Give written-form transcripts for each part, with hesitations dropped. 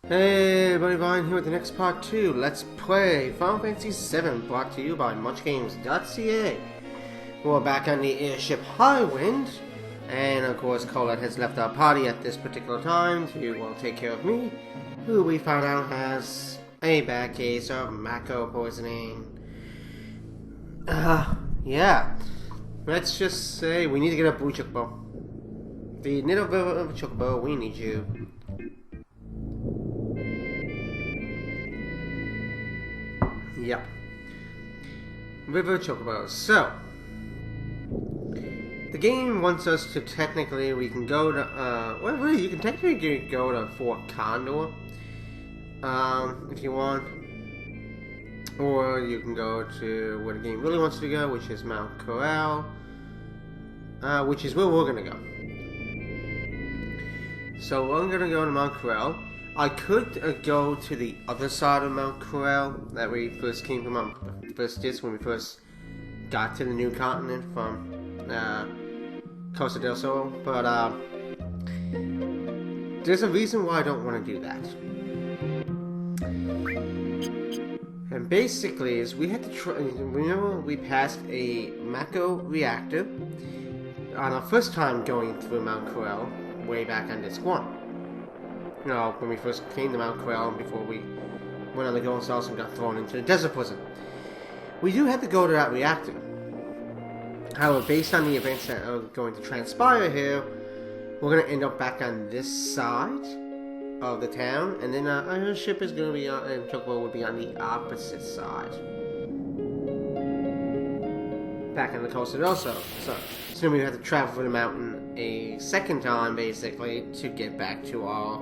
Hey everybody, Ryan here with the next part 2. Let's play Final Fantasy VII, brought to you by MuchGames.ca. We're back on the airship Highwind, and of course Colette has left our party at this particular time to take care of me, who we found out has a bad case of Mako poisoning. Yeah. Let's just say we need to get a Blue Chocobo. The Nidoviva Chocobo, we need you. Yep. River Chocobos. So, the game wants us to technically, we can go to, well, really, you can technically go to Fort Condor, if you want. Or you can go to where the game really wants you to go, which is Mount Corel, which is where we're gonna go. So, we're gonna go to Mount Corel. I could go to the other side of Mount Corel that we first came from, when we first got to the new continent from Costa del Sol, but there's a reason why I don't want to do that. And basically, is we had to try. Remember, we passed a Mako reactor on our first time going through Mount Corel way back on Disc 1. You know, when we first came to Mount Corel, before we went on the Golden Sauce and got thrown into the desert prison. We do have to go to that reactor. However, based on the events that are going to transpire here, we're going to end up back on this side of the town, and then our ship is going to be and Chocobo would be on the opposite side. Back on the coast of also. So we have to travel through the mountain a second time, basically, to get back to our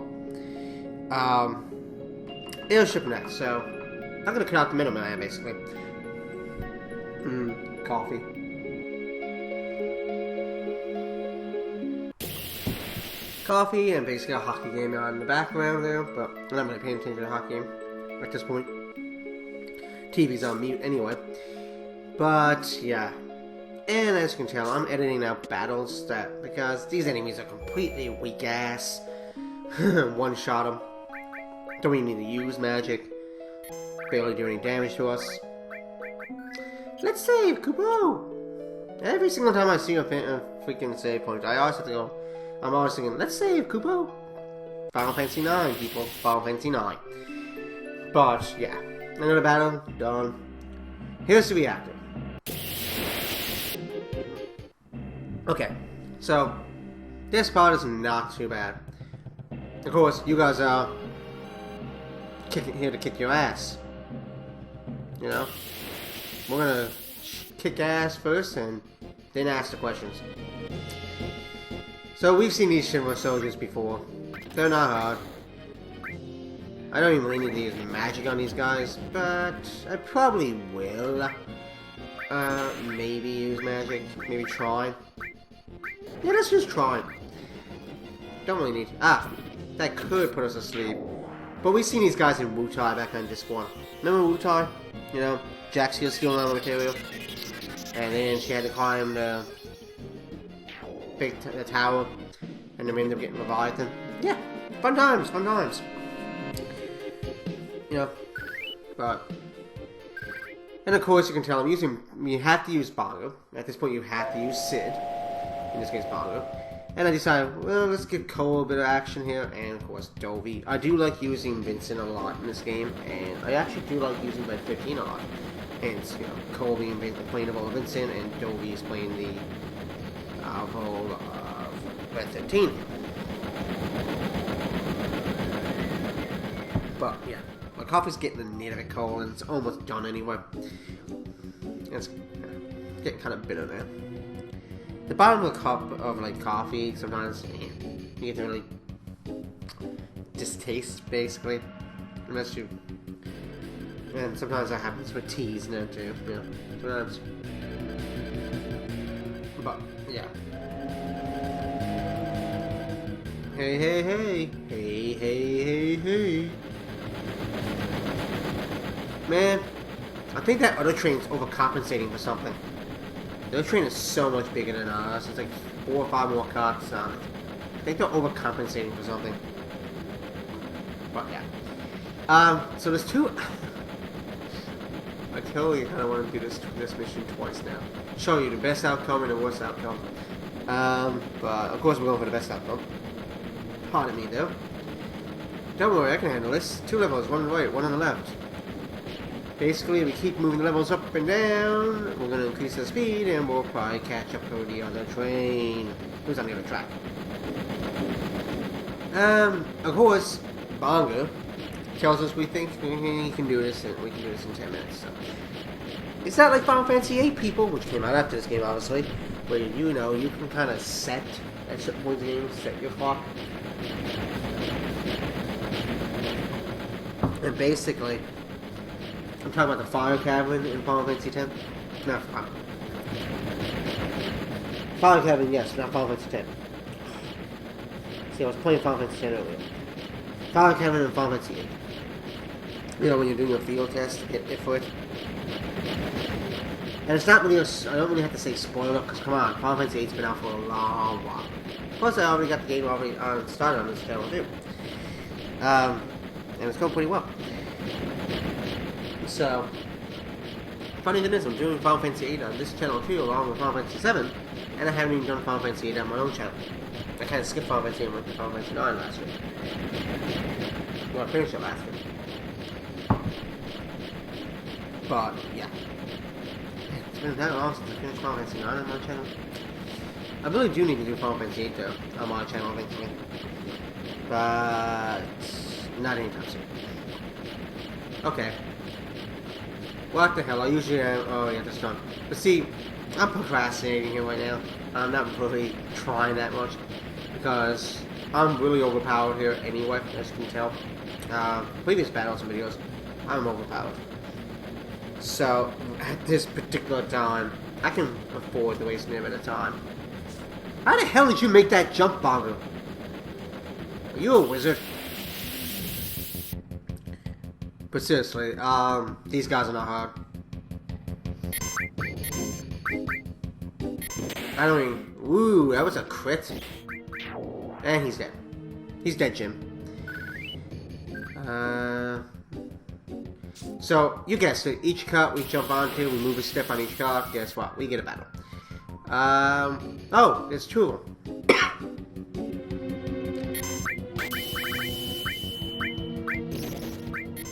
airship next. So I'm gonna cut out the middleman, basically. Coffee. Coffee and basically a hockey game on in the background there, but I'm not really paying attention to the hockey game at this point. TV's on mute anyway. But yeah. And as you can tell, I'm editing out battles because these enemies are completely weak ass. One shot them. Don't even need to use magic. Barely do any damage to us. Let's save, Kupo! Every single time I see a freaking save point, I always have to go. I'm always thinking, let's save, Kupo! Final Fantasy 9, people. Final Fantasy 9. But, yeah. Another battle, done. Here's the reactor. Okay, so this part is not too bad. Of course, you guys are here to kick your ass. You know, we're gonna kick ass first and then ask the questions. So we've seen these Shinra soldiers before. They're not hard. I don't even really need to use magic on these guys, but I probably will. Maybe use magic. Maybe try. Yeah, let's just try. Don't really need... that could put us asleep. But we've seen these guys in Wutai back on Disc 1. Remember Wutai? You know, Jack's here stealing all the material. And then she had to climb the the tower. And then we ended up getting Leviathan. Yeah, fun times, fun times. You know, but... And of course you can tell you have to use Bongo. At this point you have to use Sid. In this case, Bongo. And I decided, well, let's give Cole a bit of action here, and of course, Dovey. I do like using Vincent a lot in this game, and I actually do like using Red 15 a lot. Hence, you know, Cole being playing the role of Vincent, and Dovey is playing the role of Red 15. But, yeah, my coffee's getting the need of it, Cole, and it's almost done anyway. It's getting kind of bitter there. The bottom of a cup of like coffee, sometimes you get to really distaste, basically. Unless you... And sometimes that happens with teas now too, you know. Sometimes. But, yeah. Hey, hey, hey. Hey, hey, hey, hey. Man, I think that other train's overcompensating for something. The other train is so much bigger than ours. It's like 4 or 5 more carts on it. I think they're overcompensating for something. But yeah. So there's two. I totally kind of want to do this mission twice now. Show you the best outcome and the worst outcome. But of course we're going for the best outcome. Pardon me though. Don't worry, I can handle this. 2 levels, 1 on the right, 1 on the left. Basically, we keep moving the levels up and down. We're going to increase the speed, and we'll probably catch up to the other train. Who's on the other track? Of course, Bongo tells us we think we can do this, and we can do this in 10 minutes. So. It's not like Final Fantasy VIII, people, which came out after this game, obviously, where you know you can kind of set at certain points in the game, set your clock. And basically, I'm talking about the fire cavern in Final Fantasy X. No, fire cavern, yes, not Final Fantasy X. See, I was playing Final Fantasy X earlier. Fire cavern in Final Fantasy VIII. You know, when you're doing your field test, hit for it. And it's not really, I don't really have to say spoiler, because come on, Final Fantasy VIII's been out for a long while. Plus, I already got the game already started on this channel, too. And it's going pretty well. So, funny thing is, I'm doing Final Fantasy VIII on this channel too, along with Final Fantasy VII, and I haven't even done Final Fantasy VIII on my own channel. I kind of skipped Final Fantasy VIII with Final Fantasy IX last week. Well, I finished it last week. But, yeah. It's been that long since I finished Final Fantasy IX on my channel. I really do need to do Final Fantasy VIII though, on my channel eventually. But, not anytime soon. Okay. What the hell? I usually am. Oh yeah, that's done. But see, I'm procrastinating here right now. I'm not really trying that much because I'm really overpowered here anyway, as you can tell. Previous battles and videos, I'm overpowered. So at this particular time, I can afford to waste a bit of time. How the hell did you make that jump, Bongo? Are you a wizard? But seriously, these guys are not hard. I don't even... Ooh, that was a crit. And he's dead. He's dead, Jim. So, you guessed it. Each cart we jump onto, we move a step on each cart. Guess what? We get a battle. Oh, there's 2 of them.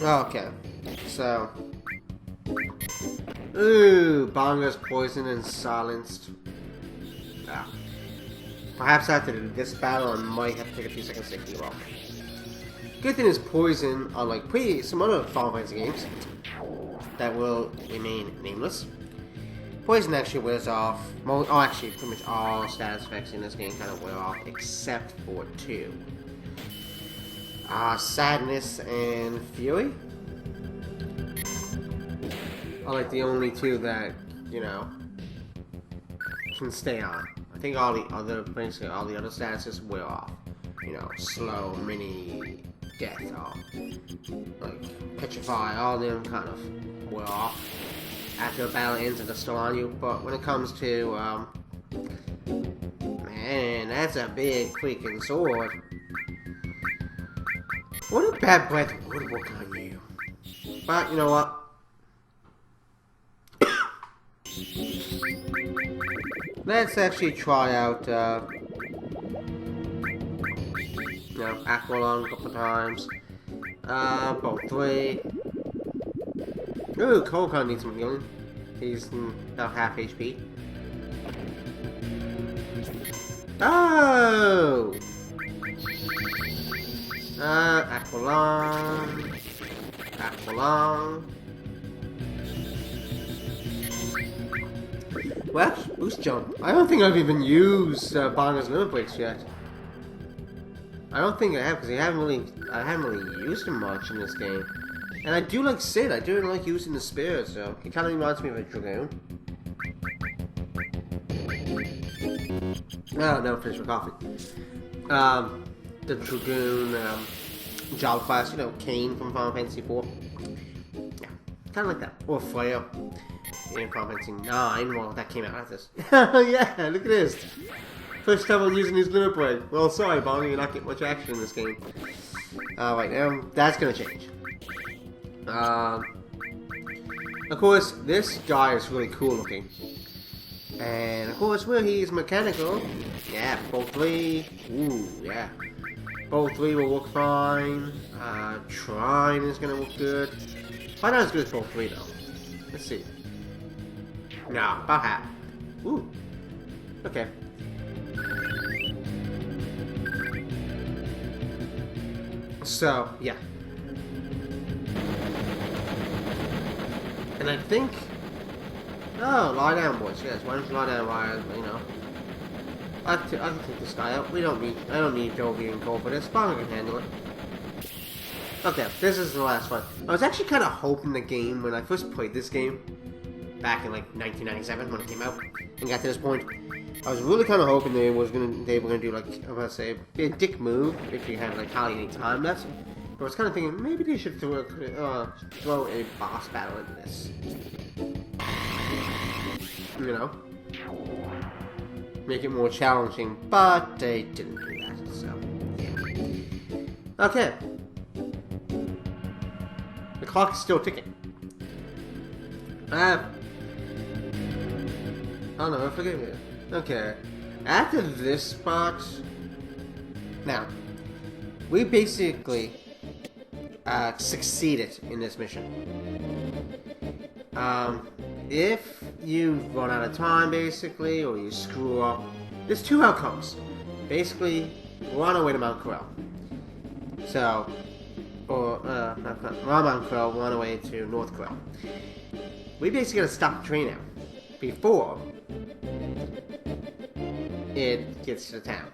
Okay, so... Ooh, Bongo's poisoned and silenced. Ah. Perhaps after this battle, I might have to take a few seconds to heal off. Good thing is poison, unlike some other Final Fantasy games that will remain nameless. Poison actually wears off. Oh, actually, pretty much all status effects in this game kind of wear off, except for 2. Sadness and Fury are like the only 2 that, you know, can stay on. I think all the other, basically all the other statuses wear off. You know, slow, mini, death, like petrify, all them kind of wear off after a battle ends and they're still on you. But when it comes to, man, that's a big freaking sword. What a bad breath would work on you. But, you know what? Let's actually try out, you know, Aqualung a couple times. Both 3. Ooh, Kokon needs some healing. He's about half HP. Oh! Aqualung. Aqualung. Well, boost jump. I don't think I've even used Bongo's limit breaks yet. I don't think I have, because I haven't really used him much in this game. And I do like Sid. I do like using the spear, so it kind of reminds me of a Dragoon. Oh, no, finish my coffee. The Dragoon, job class, you know, Kane from Final Fantasy IV. Yeah, kind of like that. Or Freya in Final Fantasy IX. Well, that came out after this. Yeah, look at this. First time I'm using his limit break. Well, sorry, Bonnie, you're not getting much action in this game. Right now, that's gonna change. Of course, this guy is really cool looking. And of course, where he's mechanical, yeah, both three, ooh, yeah. Both three will work fine. Trine is gonna look good. Probably not as good as both three though. Let's see. No, about half. Ooh. Okay. So, yeah. And I think... Oh, lie down, boys. Yes, why don't you lie down while, you know. I can take this guy out. I don't need Jovi and Cole for this. But I can handle it. Okay, this is the last one. I was actually kind of hoping the game, when I first played this game, back in like 1997 when it came out, and got to this point, I was really kind of hoping they were gonna do like, I'm gonna say, a dick move if you had like hardly any time left. But I was kind of thinking maybe they should throw a boss battle into this. You know, make it more challenging, but they didn't do that. So, yeah. Okay. The clock is still ticking. Oh no, forgive me. Okay. After this spot... Now, we basically succeeded in this mission. If you run out of time, basically, or you screw up, there's two outcomes. Basically, we're on our way to Mount Corel. So... Or, not Mount Corel, we're on our way to North Corel. We basically gotta stop the train now before it gets to the town.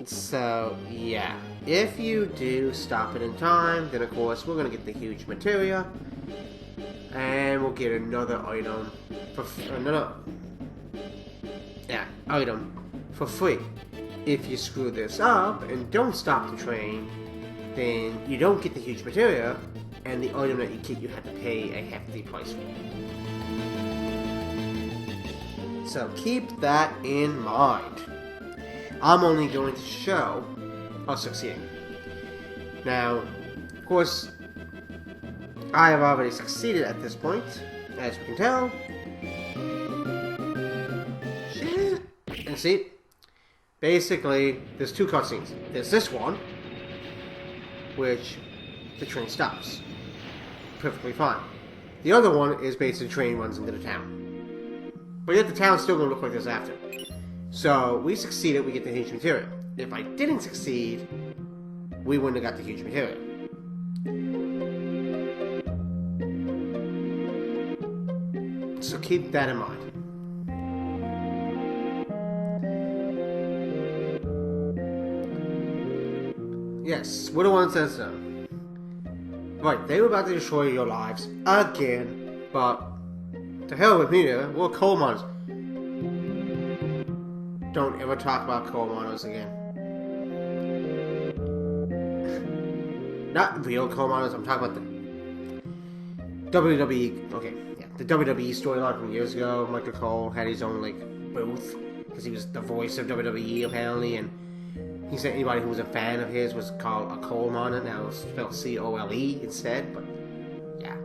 So, yeah. If you do stop it in time, then of course we're gonna get the Huge Materia. And we'll get another item for item for free. If you screw this up and don't stop the train, then you don't get the Huge Materia, and the item that you get you have to pay a hefty price for. So keep that in mind. I'm only going to show us succeeding. Now, of course, I have already succeeded at this point, as we can tell. Shit. And see, basically, there's two cutscenes. There's this one, which the train stops. Perfectly fine. The other one is basically the train runs into the town. But yet the town's still going to look like this after. So, we succeeded, we get the Huge Materia. If I didn't succeed, we wouldn't have got the Huge Materia. So keep that in mind. Yes, we're the ones that said so. Right, they were about to destroy your lives again, but to hell with me, we're coal miners. Don't ever talk about coal miners again. Not real coal miners, I'm talking about the WWE, okay, yeah, the WWE storyline from years ago. Michael Cole had his own, like, booth, because he was the voice of WWE, apparently, and he said anybody who was a fan of his was called a coal miner. Now it's spelled C-O-L-E instead, but yeah.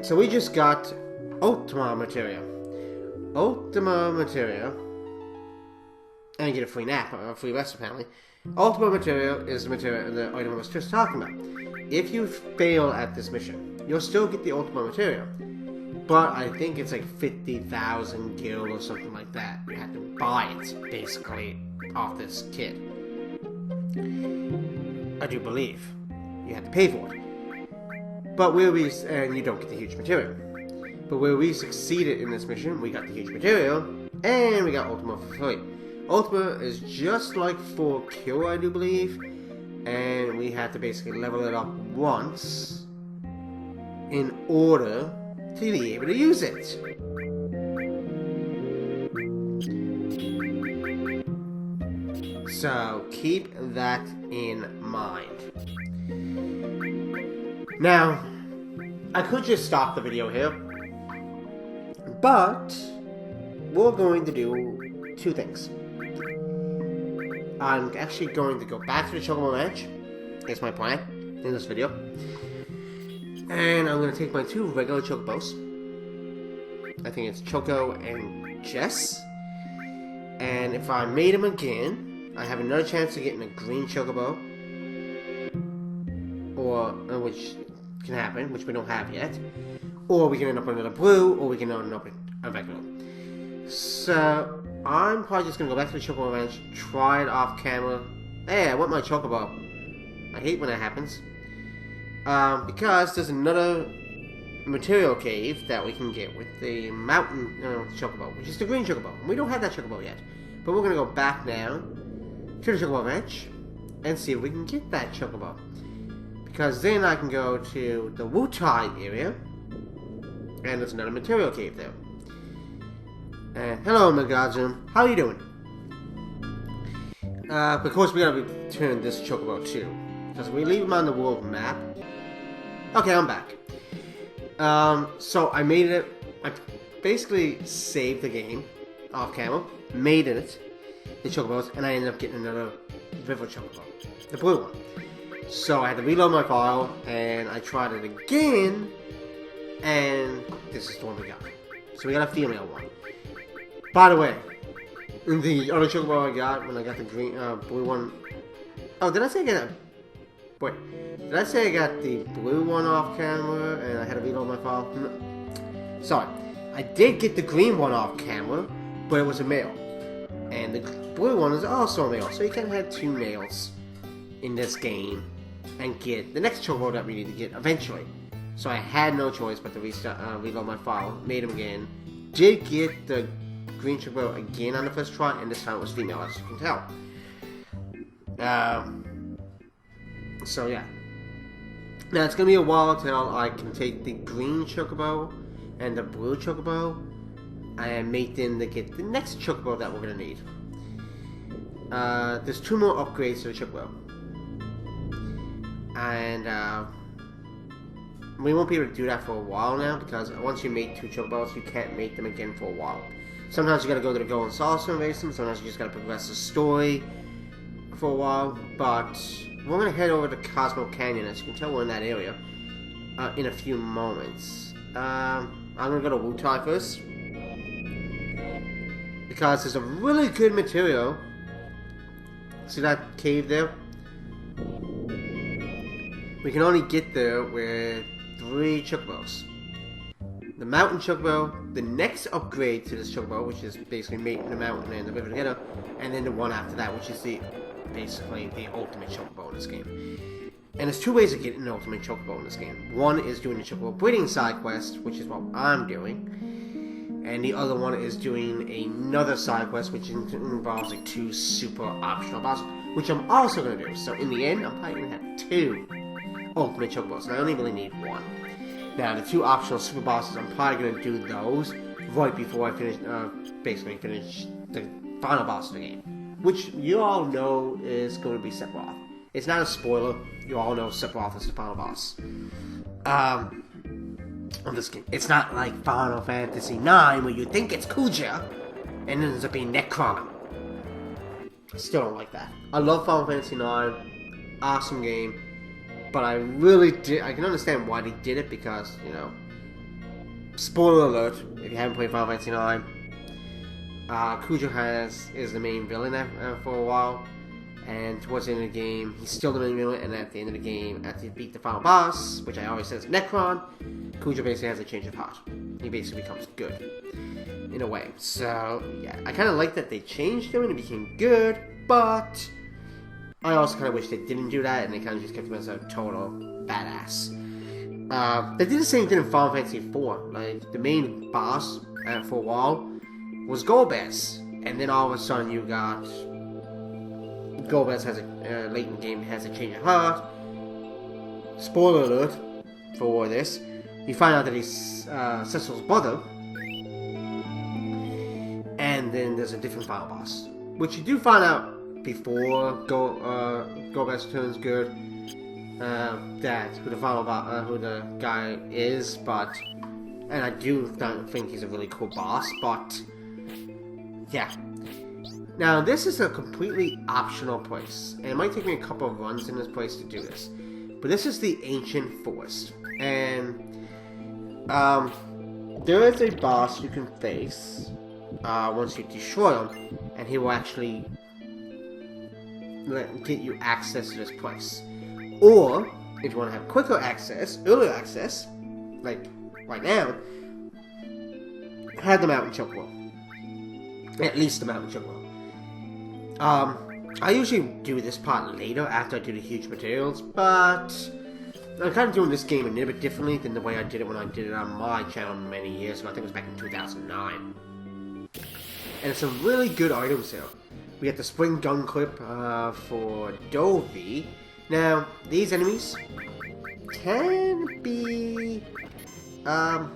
So we just got Ultima Materia. Ultima Materia. And you get a free nap, or a free rest apparently. Ultima Materia is the material, the item I was just talking about. If you fail at this mission, you'll still get the Ultima Materia. But I think it's like 50,000 gil or something like that. You have to buy it, basically, off this kid. I do believe. You have to pay for it. But where we... And you don't get the Huge Materia. But where we succeeded in this mission, we got the Huge Materia, and we got Ultima for free. Ultima is just like 4 Cure, I do believe. And we had to basically level it up once in order to be able to use it. So keep that in mind. Now, I could just stop the video here, but we're going to do two things. I'm actually going to go back to the Chocobo Ranch. That's my plan in this video. And I'm going to take my 2 regular Chocobos. I think it's Choco and Jess. And if I made them again, I have another chance of getting a green Chocobo. Or, which can happen, which we don't have yet. Or we can end up with another blue, or we can end up with a regular. So, I'm probably just going to go back to the Chocobo Ranch, try it off camera. Hey, I want my Chocobo. I hate when that happens. Because there's another material cave that we can get with the mountain Chocobo, which is the green Chocobo. We don't have that Chocobo yet. But we're going to go back now to the Chocobo Ranch and see if we can get that Chocobo. Because then I can go to the Wutai area, and there's another material cave there. Hello, Megazum. How are you doing? Of course, we gotta return this Chocobo too, because we leave him on the world map. Okay, I'm back. So I made it. I basically saved the game off camera, made it, the Chocobos, and I ended up getting another river Chocobo, the blue one. So I had to reload my file, and I tried it again, and this is the one we got. So we got a female one. By the way, the other Chocobo I got when I got the green, blue one. Oh, did I say I got? Wait, did I say I got the blue one off camera and I had to reload my file? No. Sorry, I did get the green one off camera, but it was a male, and the blue one is also a male. So you can have 2 males in this game and get the next Chocobo that we need to get eventually. So I had no choice but to reload my file, made him again, did get the green Chocobo again on the first try, and this time it was female, as you can tell. So yeah. Now it's gonna be a while until I can take the green Chocobo and the blue Chocobo and make them to get the next Chocobo that we're gonna need. There's 2 more upgrades to the Chocobo. And we won't be able to do that for a while now, because once you make 2 Chocobos, you can't make them again for a while. Sometimes you gotta go to the Golden Saucer and race them, sometimes you just gotta progress the story for a while, but we're gonna head over to Cosmo Canyon, as you can tell we're in that area, in a few moments. I'm gonna go to Wutai first, because there's a really good material. See that cave there? We can only get there with 3 Chocobos. The mountain Chocobo, the next upgrade to this Chocobo, which is basically making the mountain and the river together, and then the one after that, which is basically the ultimate Chocobo in this game. And there's 2 ways of getting an ultimate Chocobo in this game. One is doing the Chocobo breeding side quest, which is what I'm doing, and the other one is doing another side quest, which involves like 2 super optional bosses, which I'm also going to do. So in the end, I'm probably going to have 2 ultimate Chocobos, and I only really need 1. Now, the 2 optional super bosses, I'm probably going to do those right before I finish, basically finish the final boss of the game, which you all know is going to be Sephiroth. It's not a spoiler, you all know Sephiroth is the final boss of this game. It's not like Final Fantasy IX, where you think it's Kuja, and it ends up being Necron. I still don't like that. I love Final Fantasy IX, awesome game, but I can understand why they did it, because, you know, spoiler alert, if you haven't played Final Fantasy IX, Kuja is the main villain for a while, and towards the end of the game, he's still the main villain, and at the end of the game, after you beat the final boss, which I always say is Necron, Kuja basically has a change of heart. He basically becomes good, in a way. So, yeah, I kind of like that they changed him and he became good, but I also kind of wish they didn't do that, and they kind of just kept him as a total badass. They did the same thing in Final Fantasy IV. Like, the main boss for a while was Golbez, and then all of a sudden you got Golbez has a late in the game has a change of heart. Spoiler alert for this: you find out that he's Cecil's brother, and then there's a different final boss, which you do find out before Golbez turns good. That who the guy is, but and I do think he's a really cool boss, but yeah. Now, this is a completely optional place, and it might take me a couple of runs in this place to do this. But this is the Ancient Forest, and there is a boss you can face once you destroy him, and he will actually get you access to this place. Or, if you want to have quicker access, earlier access, like right now, have the Mountain Chocobo. At least the Mountain Chocobo. I usually do this part later after I do the Huge Materials, but I'm kind of doing this game a little bit differently than the way I did it when I did it on my channel many years ago. I think it was back in 2009. And it's some really good items here. We got the Spring Gun Clip for Dovey. Now, these enemies can be... how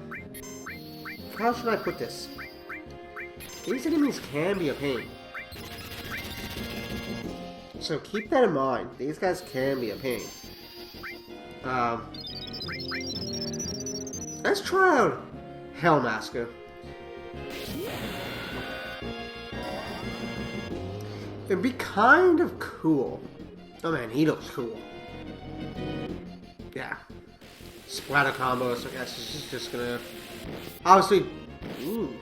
should I put this? These enemies can be a pain. So keep that in mind. These guys can be a pain. Let's try out Hellmasker. It'd be kind of cool. Oh man, he looks cool. Yeah. Splatter combo, so I guess it's just gonna... Obviously... Ooh.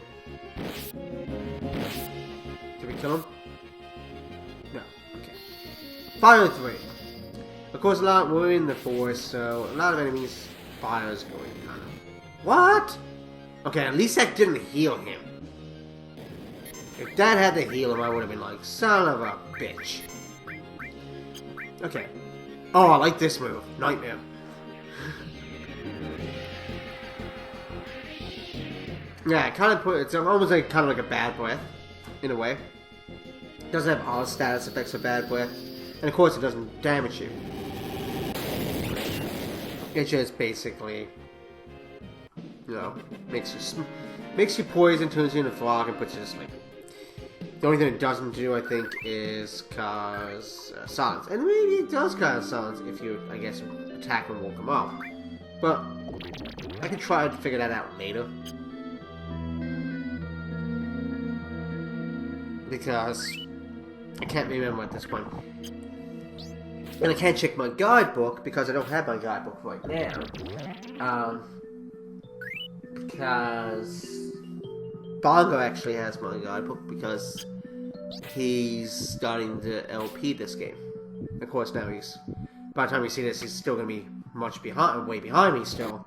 Did we kill him? No. Okay. Fire 3. Of course, we're in the forest, so a lot of enemies' fire is going kind of... What? Okay, at least that didn't heal him. If that had to heal him, I would have been like, son of a bitch. Okay. Oh, I like this move. Nightmare. Yeah, it's almost like kind of like a bad breath, in a way. It doesn't have all status effects of bad breath, and of course it doesn't damage you. It just basically, you know, makes you poison, turns you into a frog, and puts you to sleep. The only thing it doesn't do, I think, is cause silence, and maybe it does cause silence if you, I guess, attack and woke him up. But I can try to figure that out later. Because I can't remember at this point. And I can't check my guidebook because I don't have my guidebook right now. Because Bongo actually has my guidebook because he's starting to LP this game. Of course, now by the time we see this, he's still going to be way behind me still.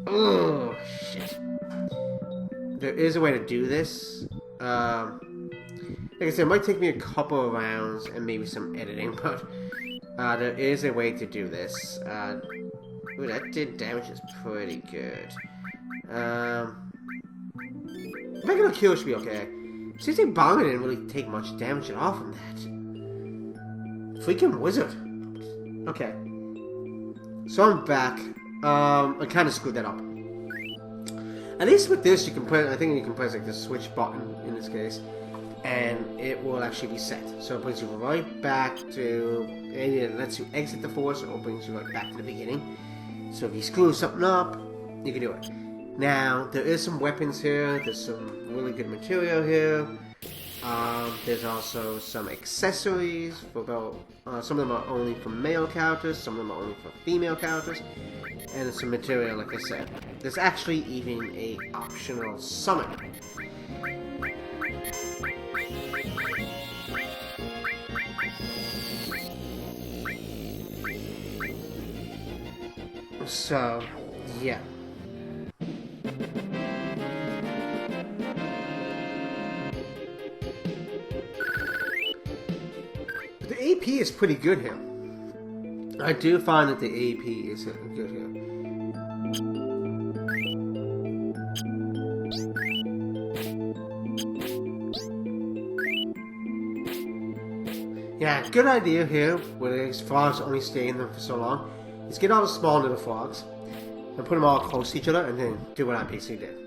Oh, shit. There is a way to do this. Like I said, it might take me a couple of rounds and maybe some editing, but there is a way to do this. Ooh, that did damage is pretty good. Regular kill should be okay. Seems like Bongo didn't really take much damage at all from that. Freaking wizard. Okay. So I'm back. I kind of screwed that up. At least with this, you can put. I think you can press like the switch button in this case, and it will actually reset. So it brings you right back to, and it lets you exit the forest, or it brings you right back to the beginning. So if you screw something up, you can do it. Now there is some weapons here. There's some really good material here. There's also some accessories for about. Some of them are only for male characters. Some of them are only for female characters. And there's some material, like I said. There's actually even a optional summon. So, yeah. The AP is pretty good here. I do find that the AP is good here. Yeah, good idea here, where these frogs only stay in them for so long, is get all the small little frogs, and put them all close to each other, and then do what I basically did.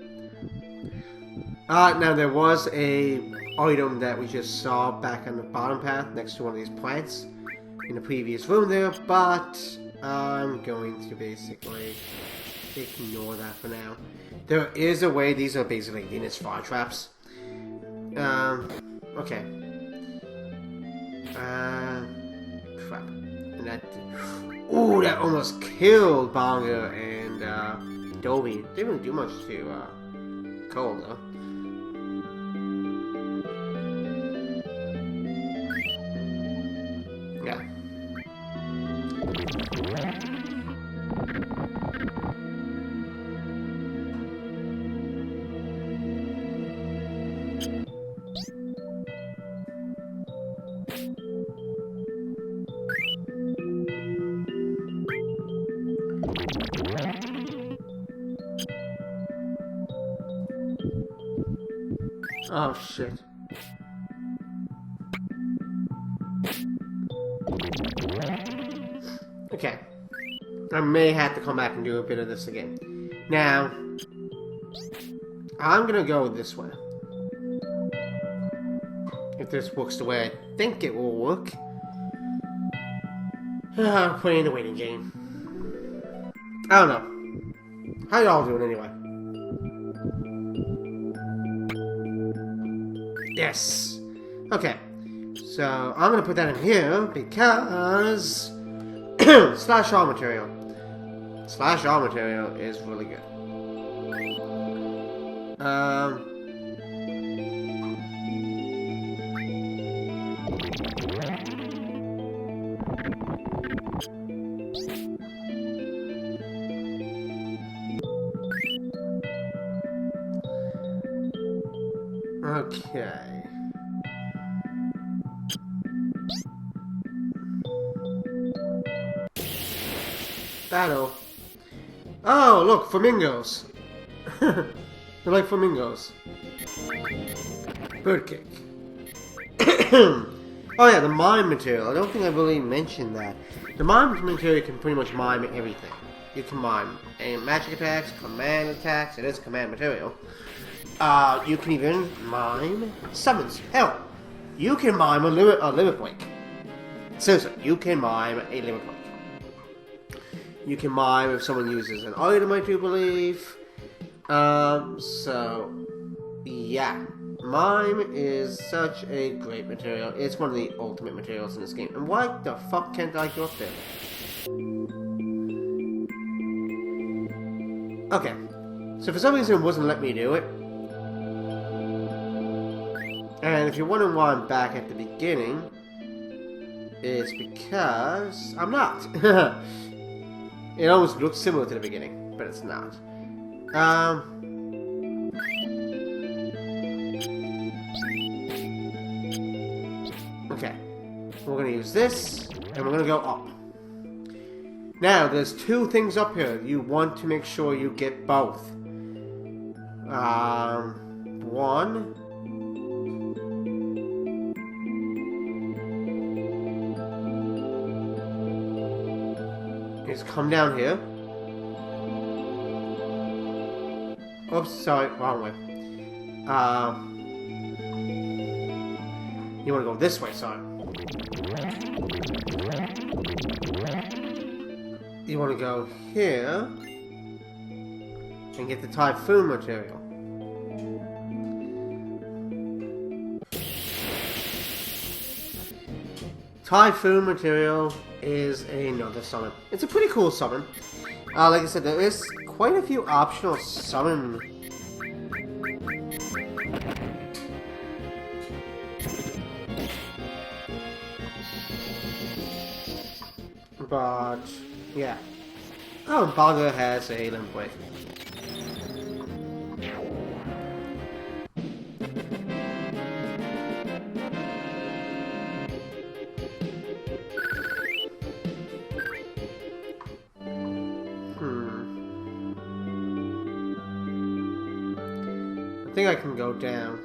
Now there was a item that we just saw back on the bottom path, next to one of these plants, in the previous room there, but I'm going to basically ignore that for now. There is a way, these are basically Venus fire traps. Okay. Crap. And that... Ooh, that almost killed Bonga and, Dobie. They didn't do much to, Cole, though. Yeah. Oh, shit. Okay. I may have to come back and do a bit of this again. Now, I'm gonna go this way. If this works the way I think it will work. I'm playing the waiting game. I don't know. How y'all doing anyway? Yes. Okay. So I'm gonna put that in here because slash all material. Slash all material is really good. Okay. Battle. Oh, look, flamingos. They're like flamingos. Bird kick. Oh yeah, the mime material. I don't think I really mentioned that. The mime material can pretty much mime everything. You can mime magic attacks, command attacks. It is command material. You can even mime summons. Hell, you can mime a limit break. Seriously, you can mime a limit break. You can mime if someone uses an item, I do believe. So, yeah. Mime is such a great material. It's one of the ultimate materials in this game. And why the fuck can't I go up there? Okay. So for some reason it wasn't letting me do it. And if you're wondering why I'm back at the beginning, it's because I'm not. It almost looks similar to the beginning, but it's not. Okay. We're gonna use this, and we're gonna go up. Now, there's two things up here. You want to make sure you get both. One. Is come down here. Oops, sorry, wrong way. You want to go this way, sorry. You want to go here and get the typhoon material. Typhoon material is another summon. It's a pretty cool summon. Like I said, there is quite a few optional summon. But, yeah. Oh, Baga has a limp break. I think I can go down.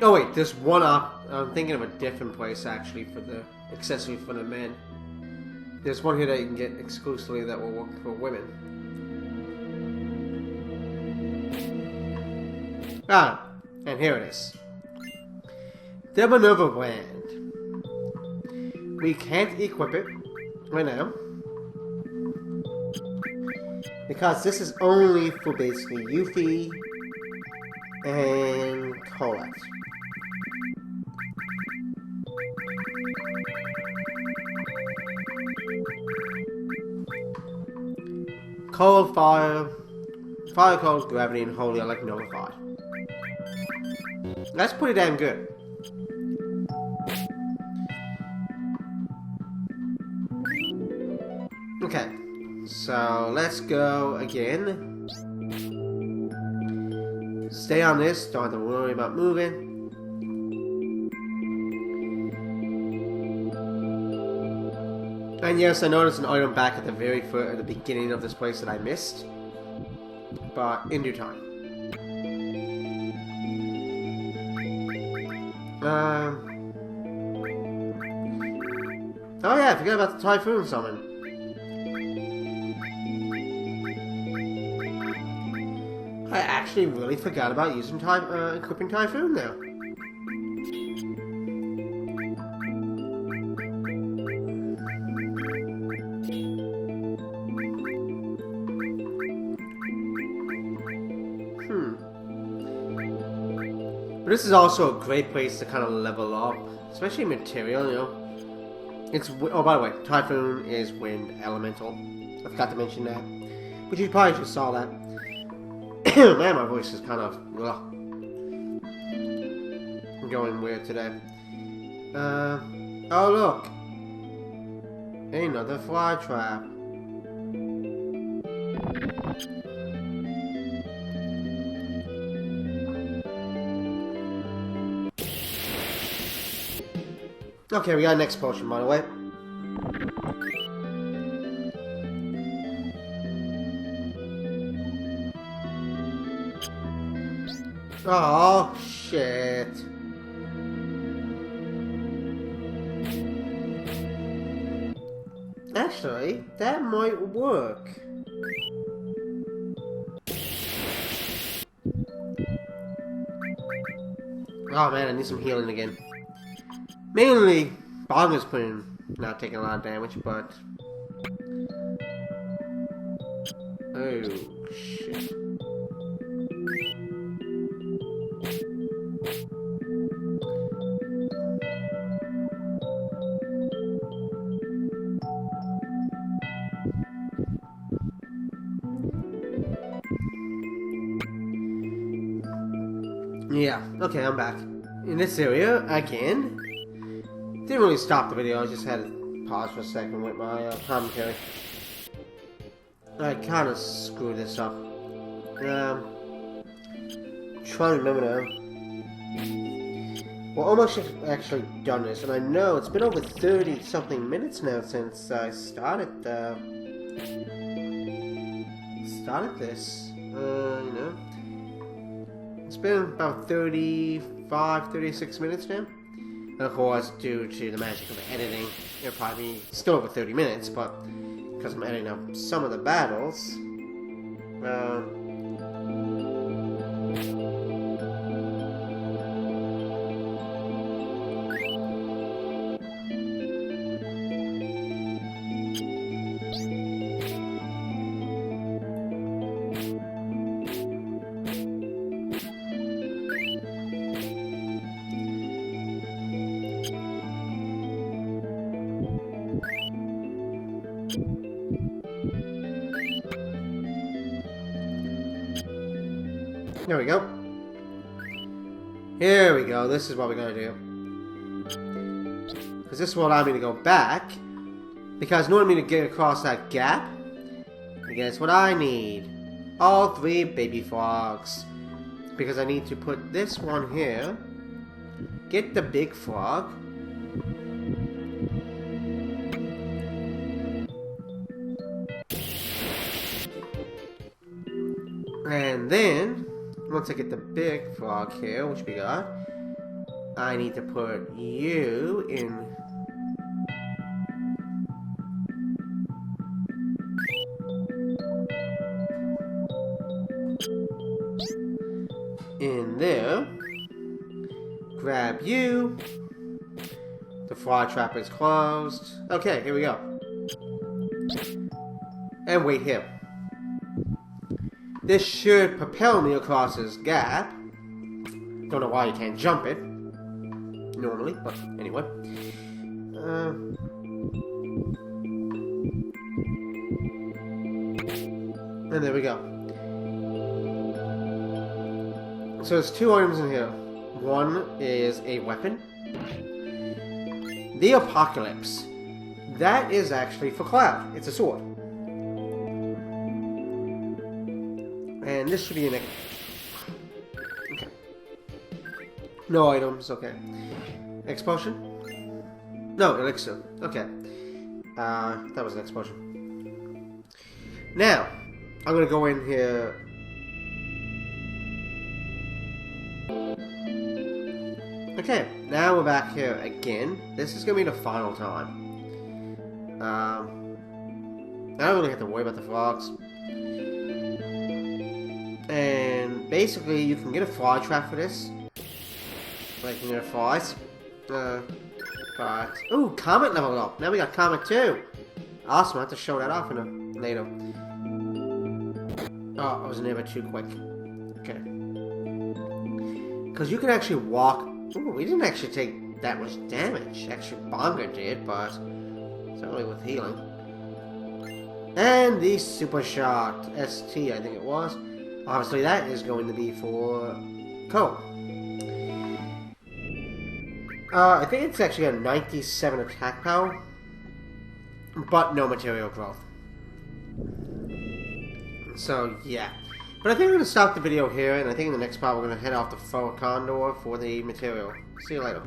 Oh wait, there's one up. I'm thinking of a different place actually for the accessory for the men. There's one here that you can get exclusively that will work for women. Ah, and here it is. The Minerva Brand. We can't equip it right now. Because this is only for basically Yuffie And Colette. Cold, fire, fire, cold, gravity, and holy are like nullified. That's pretty damn good. Okay, so let's go again. Stay on this, don't have to worry about moving. And yes, I noticed an item back at the at the beginning of this place that I missed. But in due time. Oh yeah, I forgot about the Typhoon summon. I actually really forgot about using equipping Typhoon now. But this is also a great place to kind of level up, especially material, you know. It's, oh, by the way, Typhoon is wind elemental. I forgot to mention that. But you probably just saw that. Man, my voice is kind of going weird today. Oh look, another fly trap. Okay, we got a next potion, by the way. Oh, shit. Actually, that might work. Oh man, I need some healing again. Mainly, Bonga's not taking a lot of damage, but... Oh, shit. Yeah, okay, I'm back. In this area, again. Didn't really stop the video, I just had to pause for a second with my commentary. I kind of screwed this up. Trying to remember now. Well, almost actually done this, and I know it's been over 30-something minutes now since I started this. You know. It's been about 35, 36 minutes now. And of course, due to the magic of editing, it'll probably be still over 30 minutes, but because I'm editing up some of the battles, there we go. Here we go. This is what we're going to do. Because this will allow me to go back. Because in order for me to get across that gap, guess what I need? All 3 baby frogs. Because I need to put this one here. Get the big frog. And then, once I get the big frog here, which we got, I need to put you in there. Grab you. The frog trap is closed. Okay, here we go. And wait here. This should propel me across this gap. Don't know why you can't jump it normally, but anyway. And there we go. So there's 2 items in here. One is a weapon. The Apocalypse. That is actually for Cloud. It's a sword. And this should be an... Okay. No items, okay. Explosion? No, elixir. Okay. That was an explosion. Now, I'm gonna go in here... Okay, now we're back here again. This is gonna be the final time. I don't really have to worry about the frogs. And basically, you can get a fly trap for this. Like, you can get flies. But... Ooh, Comet leveled up. Now we got Comet too. Awesome, I have to show that off in a later. Oh, I was never too quick. Okay. Because you can actually walk... Ooh, we didn't actually take that much damage. Actually, Bonga did, but... certainly with healing. And the Super Shot. ST, I think it was. Obviously, that is going to be for... Corel. I think it's actually a 97 attack power. But no material growth. So, yeah. But I think I'm going to stop the video here, and I think in the next part we're going to head off to Fort Condor for the material. See you later.